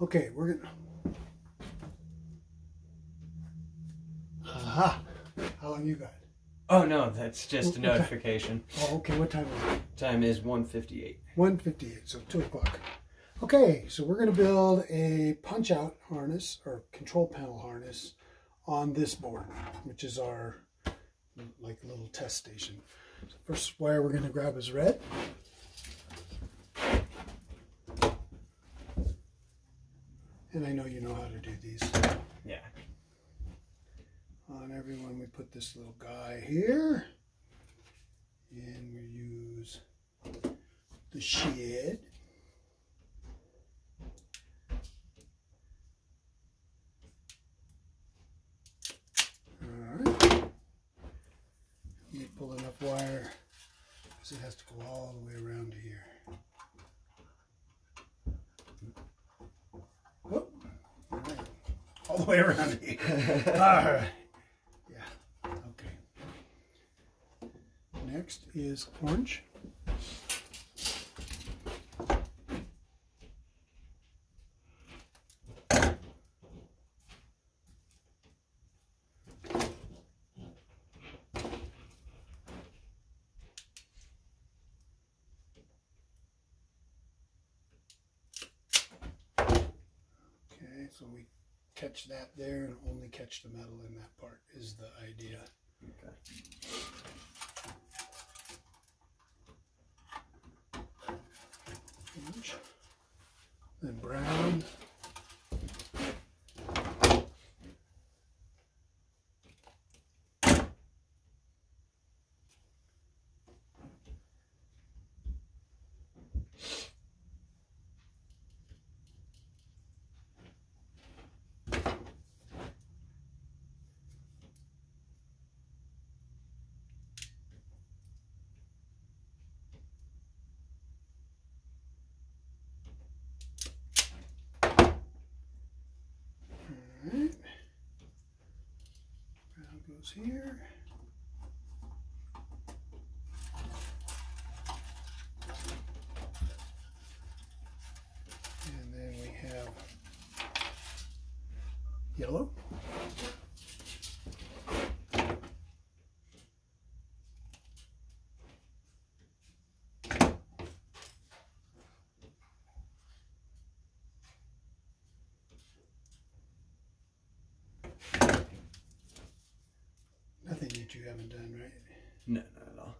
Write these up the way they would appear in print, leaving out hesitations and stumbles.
Okay, we're gonna. Aha! How long you got? Oh no, that's just a notification. Oh, okay. What time is it? Time is 1:58. 1:58. So 2 o'clock. Okay, so we're gonna build a punch-out harness or control panel harness on this board, which is our like little test station. So first wire we're gonna grab is red. And I know you know how to do these. Yeah. On every one we put this little guy here. And we use the shed. Alright. Let me pull enough wire because it has to go all the way around to here. Whoop. All right. All the way around here. Alright. Yeah. Okay. Next is orange. So we catch that there and only catch the metal in that part is the idea. Okay. Orange. Then brown. Alright. Brown goes here. And then we have yellow. Nothing that you haven't done, right? No, not at all.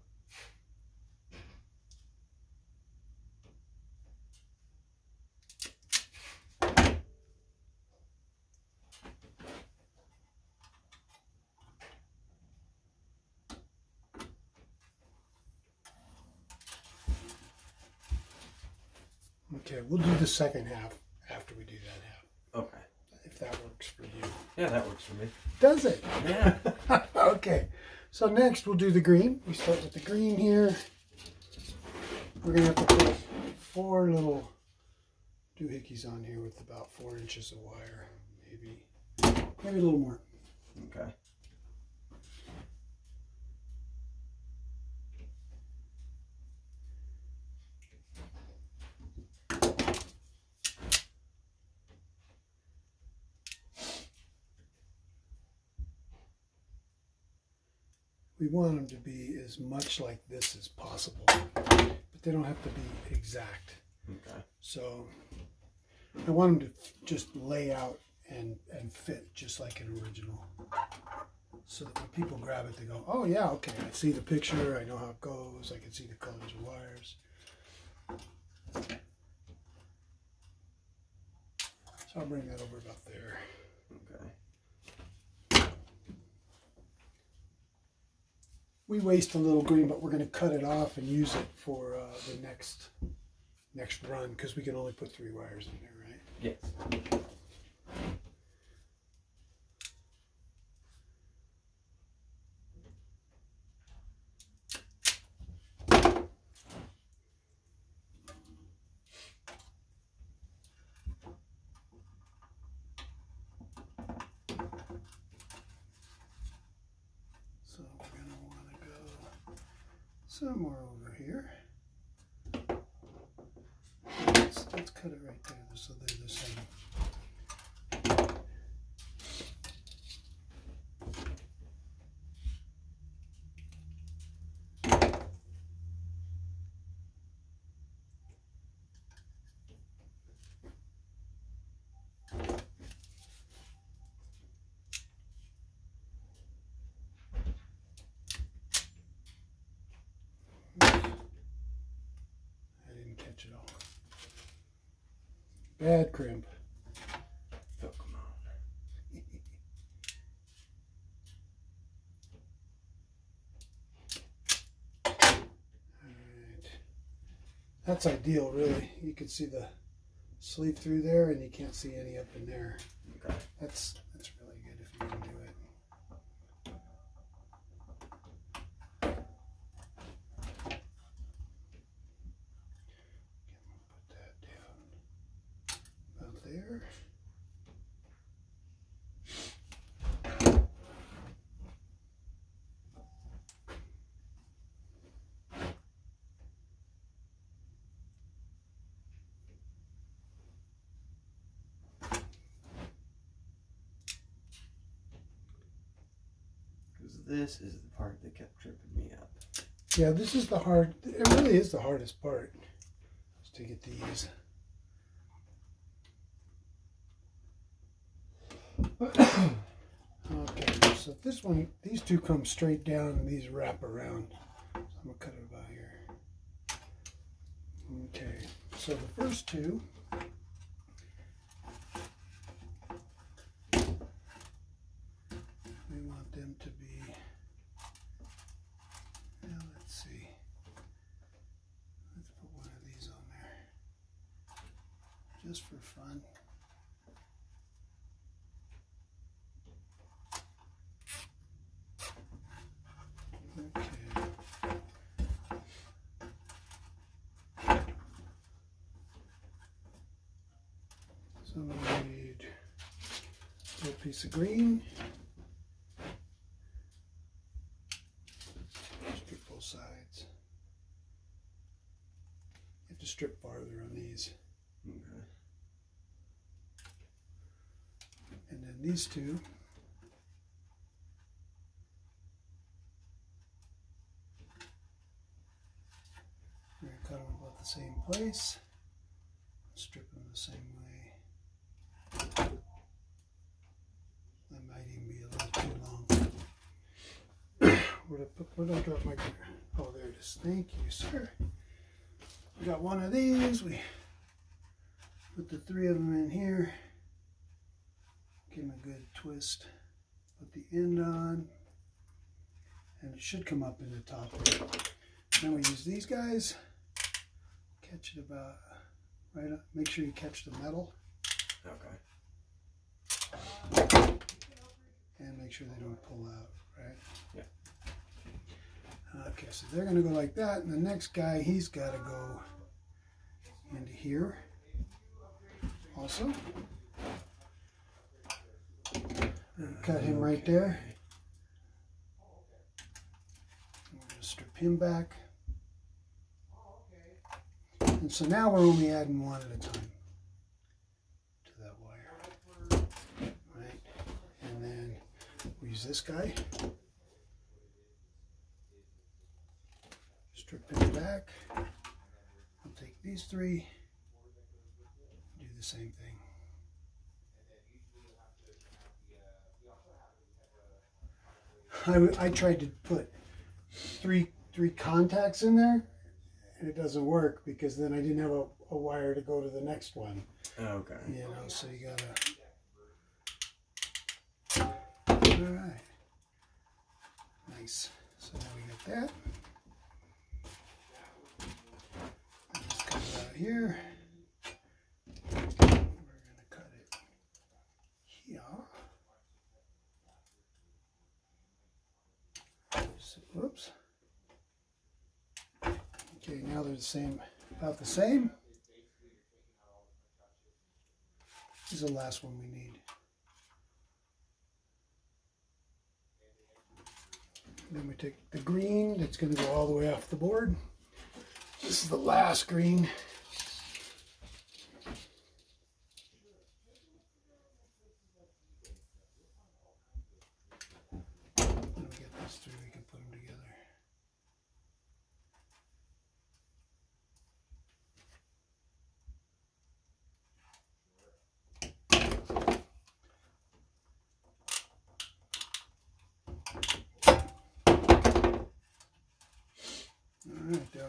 Okay, we'll do the second half after we do that half. Okay. If that works for you. Yeah, that works for me. Does it? Yeah. Okay. So next we'll do the green. We start with the green here. We're going to have to put 4 little doohickeys on here with about 4 inches of wire. Maybe a little more. Okay. We want them to be as much like this as possible, but they don't have to be exact. Okay. So I want them to just lay out and fit just like an original. So that when people grab it, they go, oh yeah, okay, I see the picture, I know how it goes, I can see the colors of wires. So I'll bring that over about there. Okay. We waste a little green, but we're going to cut it off and use it for the next run because we can only put 3 wires in there, right? Yes. So we're going to want to go somewhere over here. let's cut it right there so they're the same. It all. Bad crimp. Oh, come on. Alright. That's ideal, really. You can see the sleeve through there and you can't see any up in there. Okay. That's really good if you can do it. There. Because this is the part that kept tripping me up. Yeah, this is the hard, it really is the hardest part, is to get these. Okay, so this one, these two come straight down and these wrap around. So I'm going to cut it about here. Okay, so the first two, we want them to be, now let's see, let's put one of these on there, just for fun. So I'm going to need a little piece of green. Strip both sides. You have to strip farther on these. Okay. And then these two. We're going to cut them about the same place. Strip them the same way. That might even be a little too long. Where did I drop my, oh, there it is. Thank you, sir. We got one of these. We put the three of them in here. Give them a good twist. Put the end on. And it should come up in the top there. Then we use these guys. Catch it about right up. Make sure you catch the metal. Okay. And make sure they don't pull out, right? Yeah. Okay, so they're going to go like that. And the next guy, he's got to go into here also. And cut him right there. We're going to strip him back. And so now we're only adding one at a time to that wire. Right? And then we use this guy. Strip him back. I'll take these three. Do the same thing. I tried to put three contacts in there, and it doesn't work because then I didn't have a wire to go to the next one. Okay. You know, so you gotta. All right. Nice. So now we got that. Just cut it out here. We're gonna cut it here. Whoops. Okay, now they're the same, about the same. This is the last one we need. Then we take the green that's going to go all the way off the board. This is the last green. Alright, they're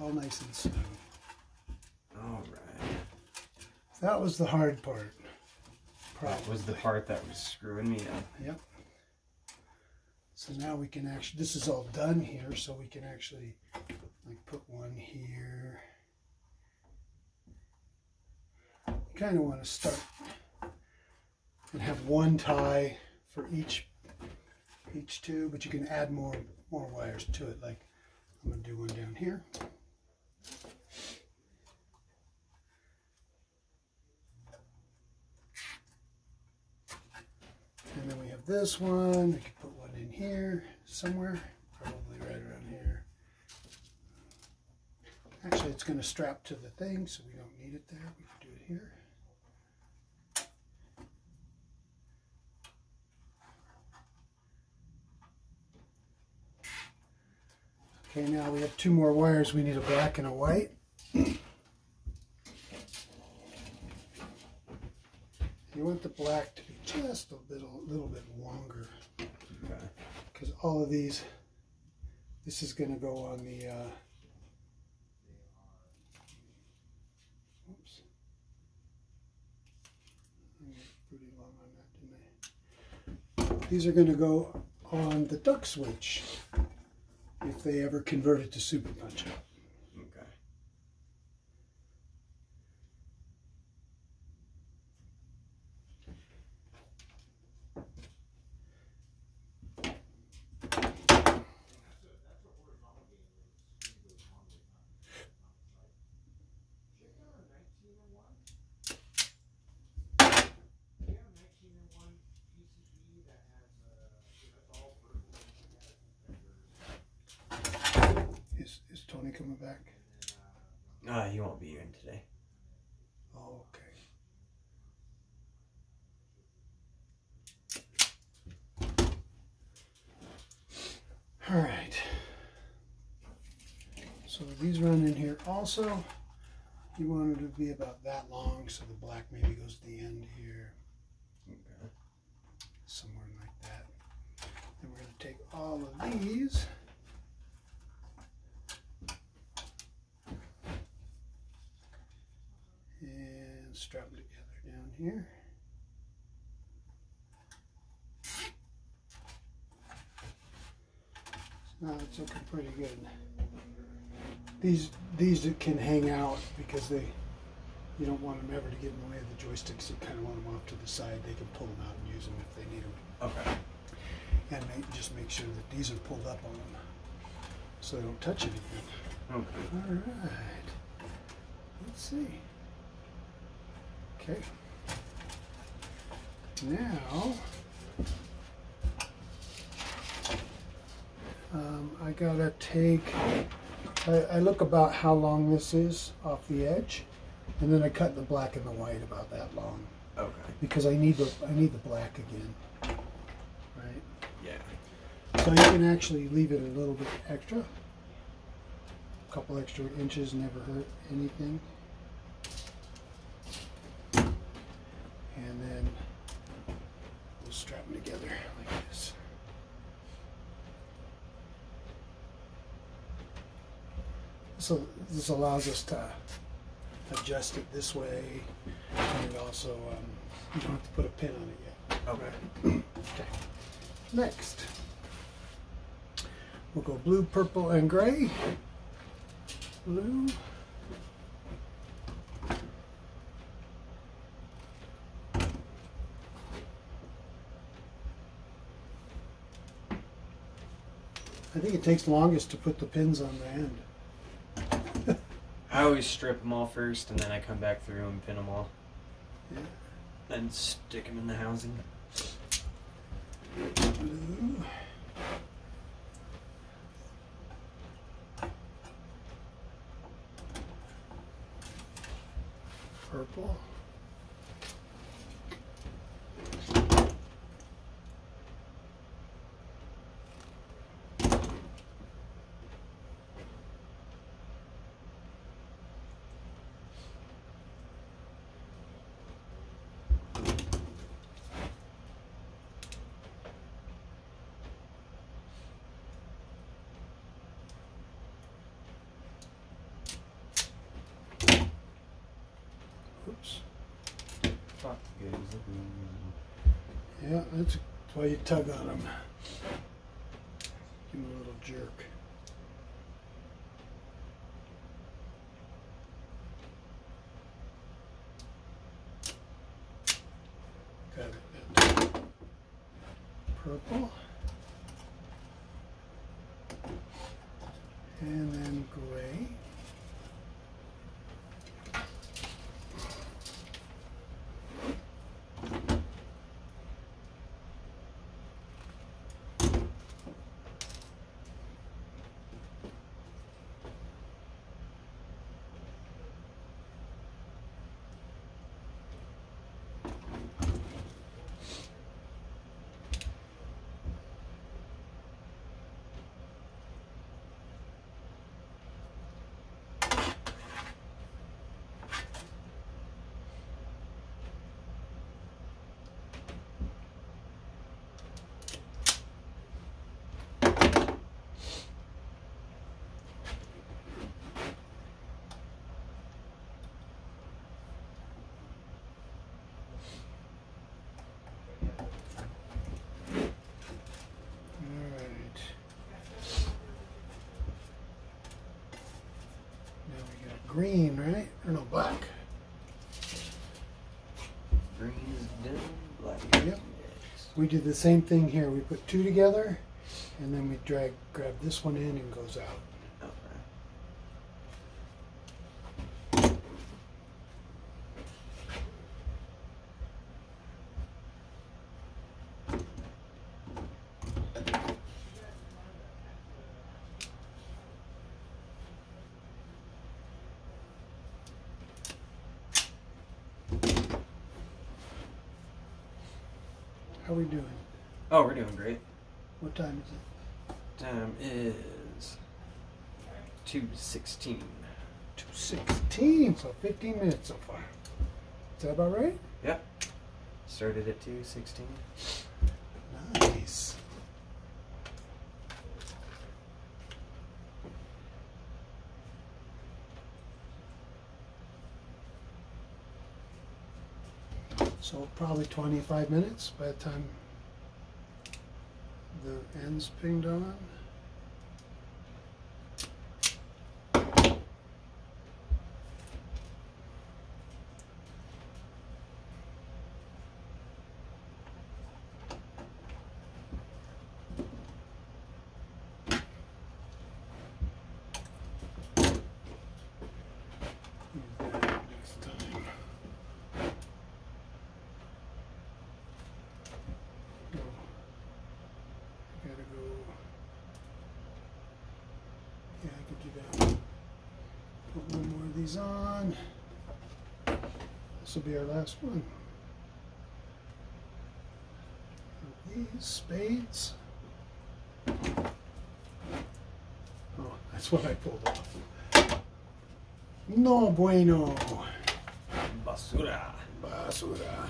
all nice and smooth. Alright. That was the hard part. That was the part that was screwing me up. Yep. So now we can actually, this is all done here, so we can actually like put one here. You kind of want to start and have one tie for each tube, but you can add more wires to it. Like I'm going to do one down here. And then we have this one. We can put one in here somewhere, probably right around here. Actually, it's going to strap to the thing, so we don't need it there. We can do it here. Okay, now we have two more wires. We need a black and a white. You want the black to be just a little bit longer. Okay. Because all of these, this is going to go on the, oops. I got pretty long on that, didn't I? These are going to go on the duck switch if they ever convert it to Super Punchout. Okay. Is Tony coming back? He won't be in today. Oh, okay. All right. So these run in here also. You want it to be about that long, so the black maybe goes to the end here. Okay. Somewhere like that. Then we're going to take all of these. And strap them together down here. Now it's looking pretty good. These can hang out because you don't want them ever to get in the way of the joysticks. You kind of want them off to the side. They can pull them out and use them if they need them. Okay. And just make sure that these are pulled up on them so they don't touch anything. Okay. All right. Let's see. Okay. Now, I gotta take, I look about how long this is off the edge, and then I cut the black and the white about that long. Okay. Because I need the black again, right? Yeah. So you can actually leave it a little bit extra. A couple extra inches never hurt anything. And then we'll strap them together like this. So this allows us to adjust it this way, and also you don't have to put a pin on it yet. Okay. Okay. Next, we'll go blue, purple, and gray. Blue. I think it takes longest to put the pins on the end. I always strip them all first, and then I come back through and pin them all. Yeah. Then stick them in the housing. Blue. Purple. Oops. Fuck is the wind. Yeah, that's why you tug on them. Give them a little jerk. Got it. Purple. And then gray. Green, right? Or no, black. Green is done, black. Yep. We do the same thing here. We put two together, and then we grab this one in and goes out. How are we doing? Oh, we're doing great. What time is it? Time is 2:16. 2:16, so 15 minutes so far. Is that about right? Yep. Started at 2:16. Nice. So probably 25 minutes by the time the end's pinged on. Next time. Gotta go. Yeah, I could do that. Put one more of these on. This will be our last one. These spades. Oh, that's what I pulled off. No bueno. Basura. Basura.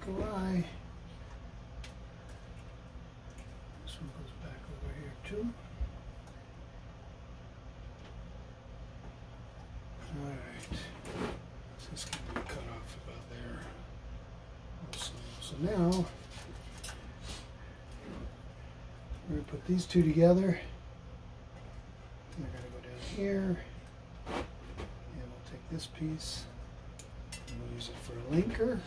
Kawaii. This one goes back over here too. Alright. This can be cut off about there. Also. So now we're going to put these two together. They're going to go down here. And we'll take this piece and we'll use it for a linker.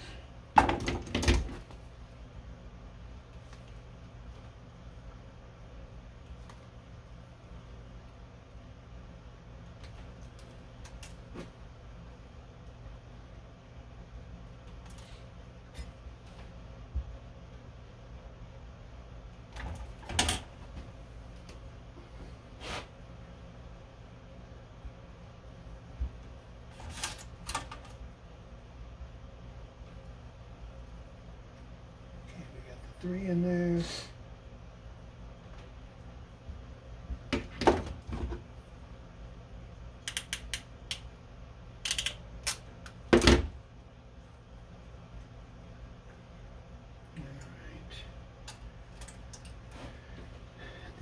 Three in there.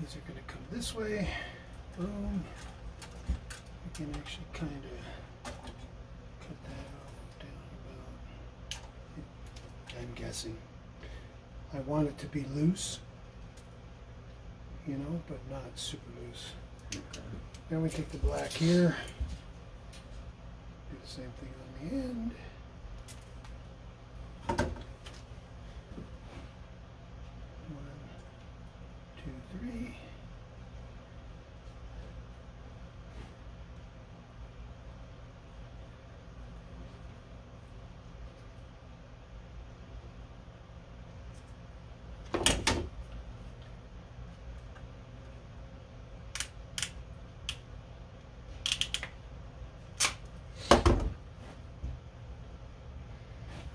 These are going to come this way. Boom. We can actually kind of cut that off down about, I'm guessing. I want it to be loose, you know, but not super loose. Okay. Then we take the black here, do the same thing on the end. One, two, three.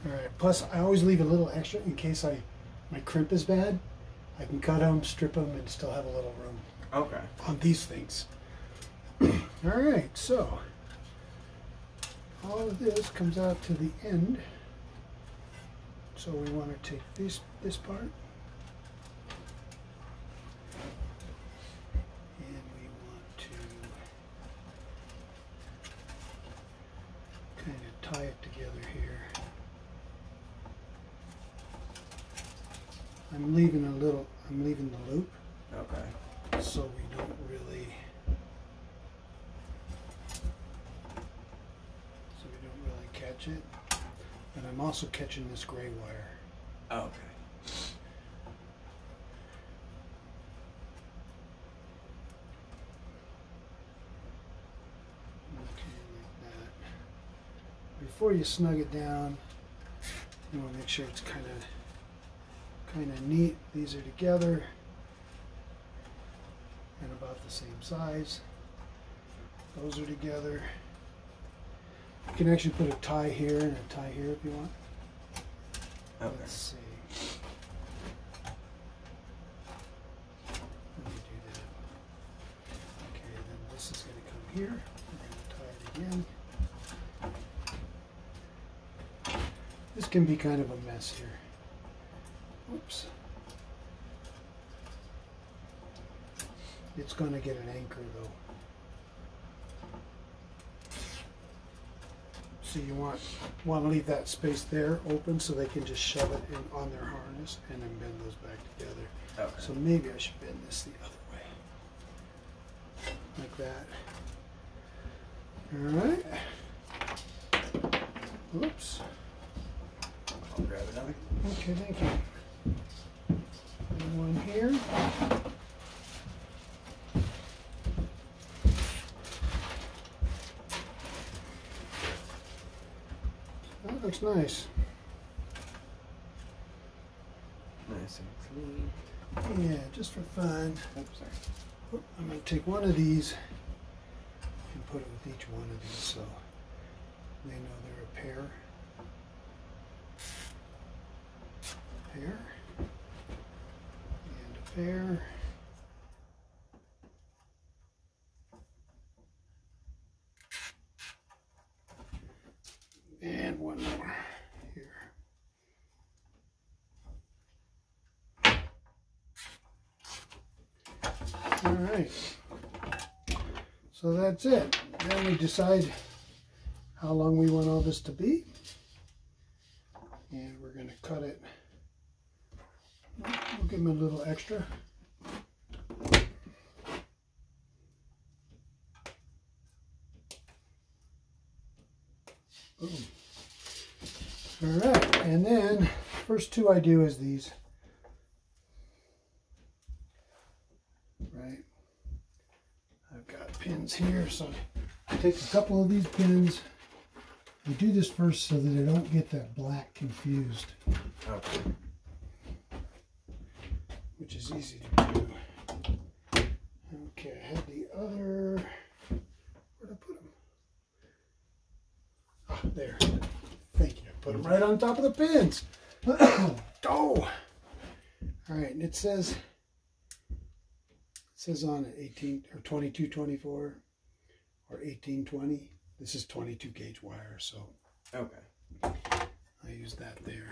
Alright, plus I always leave a little extra in case my crimp is bad. I can cut them, strip them, and still have a little room. Okay. On these things. Alright, so all of this comes out to the end. So we want to take this part. And we want to kind of tie it together here. I'm leaving the loop. Okay. So we don't really catch it. But I'm also catching this gray wire. Okay. Okay, like that. Before you snug it down, you want to make sure it's kind of neat. These are together and about the same size. Those are together. You can actually put a tie here and a tie here if you want. Okay. Let's see. Let me do that. Okay, then this is going to come here. We're going to tie it again. This can be kind of a mess here. Oops. It's going to get an anchor though. So you want to leave that space there open so they can just shove it in on their harness and then bend those back together. Okay. So maybe I should bend this the other way. Like that. Alright. Whoops. I'll grab another. Okay, thank you. One here. That looks nice. Nice and clean. Yeah, just for fun. Oops, sorry. I'm going to take one of these and put it with each one of these so they know they're a pair. Pair. And a pair. And one more here. All right. So that's it. Then we decide how long we want all this to be. And we're going to cut it. We'll give them a little extra. Boom. All right, and then first two I do is these. Right. I've got pins here, so I take a couple of these pins. I do this first so that I don't get that black confused. Okay. Which is easy to do. Okay, I had the other. Where'd I put them? Ah, there. Thank you. Put them right on top of the pins. Oh! All right, and it says on it 18 or 2224 or 1820. This is 22 gauge wire, so okay. I use that there.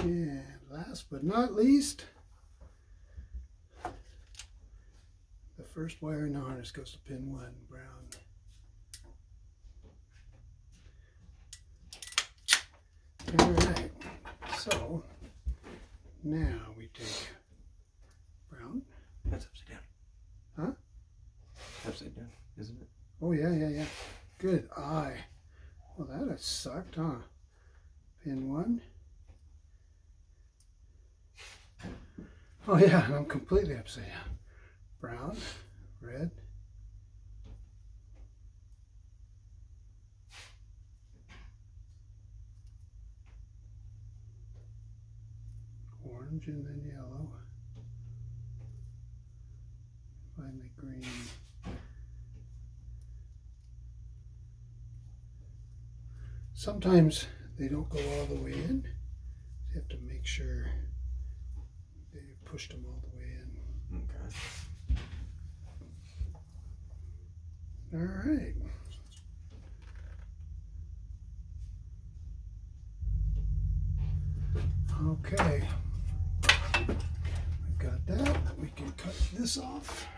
And last but not least, the first wire in the harness goes to pin 1, brown. Alright, so now we take brown. That's upside down. Huh? Upside down, isn't it? Oh yeah. Good eye. Well, that has sucked, huh? Pin 1. Oh yeah, I'm completely upside down. Brown, red. Orange and then yellow. Finally green. Sometimes they don't go all the way in. You have to make sure they pushed them all the way in. Okay. All right. Okay. We've got that. We can cut this off.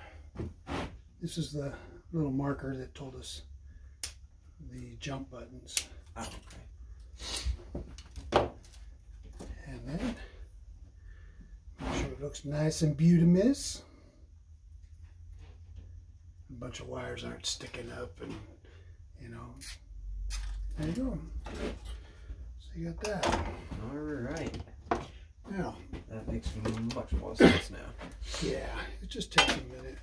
This is the little marker that told us the jump buttons. Oh, okay. And then make sure it looks nice and beautimous. A bunch of wires aren't sticking up, and you know. There you go. So you got that. All right. Now that makes much more sense now. Yeah, it just takes a minute.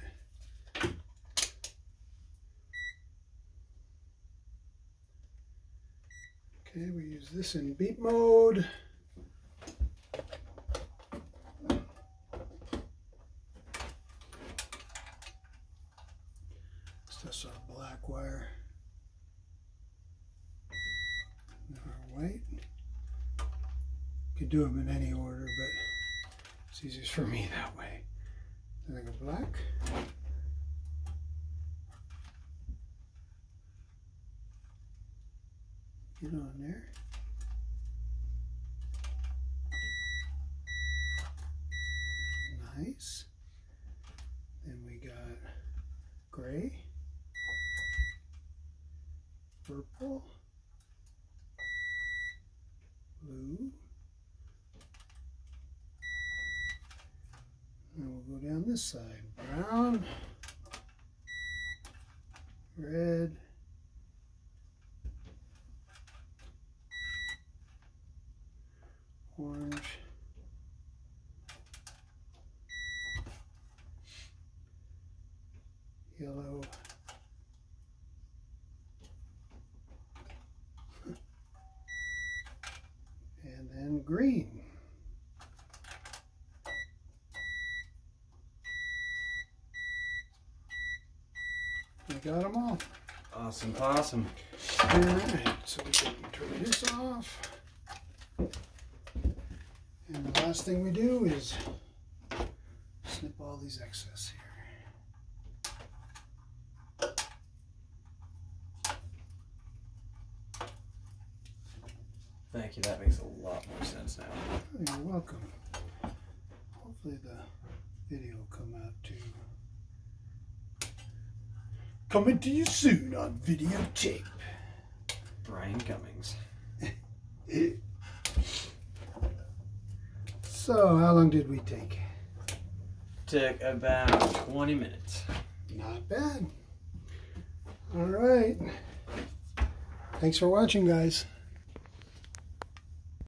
Okay, we use this in beat mode. That's our black wire. And our white. Could do them in any order, but it's easiest for me that way. Then I go black. Get on there. Nice. Then we got gray, purple, blue, and we'll go down this side. Brown, red, orange, yellow, and then green. We got them all. Awesome possum. All right, so we can turn this off. And the last thing we do is snip all these excess here. Thank you, that makes a lot more sense now. You're welcome. Hopefully the video will come out too. Coming to you soon on videotape. Brian Cummings. So, how long did we take? Took about 20 minutes. Not bad. All right. Thanks for watching, guys.